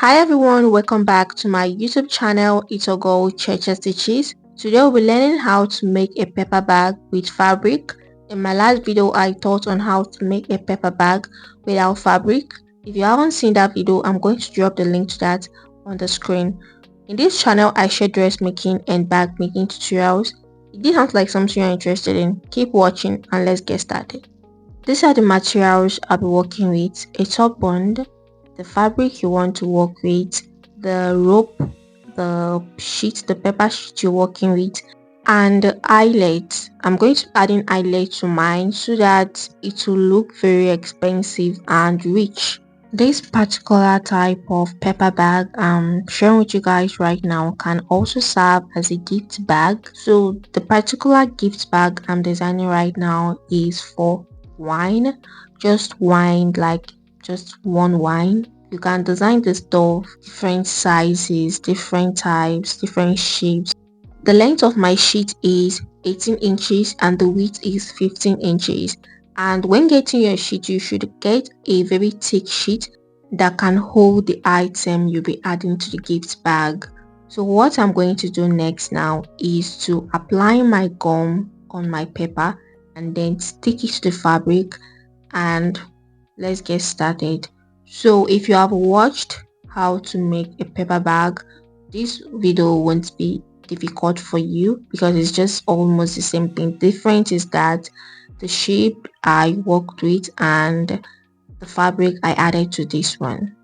Hi everyone, welcome back to my YouTube channel Itogo Cheche Stitches. Today we'll be learning how to make a paper bag with fabric. In my last video I taught on how to make a paper bag without fabric. If you haven't seen that video, I'm going to drop the link to that on the screen. In this channel I share dressmaking and bag making tutorials. If this sounds like something you're interested in, keep watching and let's get started. These are the materials I'll be working with: a top bund, the fabric you want to work with, the rope, the sheet, the paper sheet you're working with, and the eyelet. I'm going to add in eyelet to mine so that it will look very expensive and rich. This particular type of paper bag I'm sharing with you guys right now can also serve as a gift bag. So the particular gift bag I'm designing right now is for wine, just wine, like just one wine. You can design the stuff different sizes, different types, different shapes. The length of my sheet is 18 inches and the width is 15 inches. And when getting your sheet, you should get a very thick sheet that can hold the item you'll be adding to the gift bag. So what I'm going to do next now is to apply my gum on my paper and then stick it to the fabric, and let's get started. So if you have watched how to make a paper bag, this video won't be difficult for you because it's just almost the same thing. Difference is that the shape I worked with and the fabric I added to this one.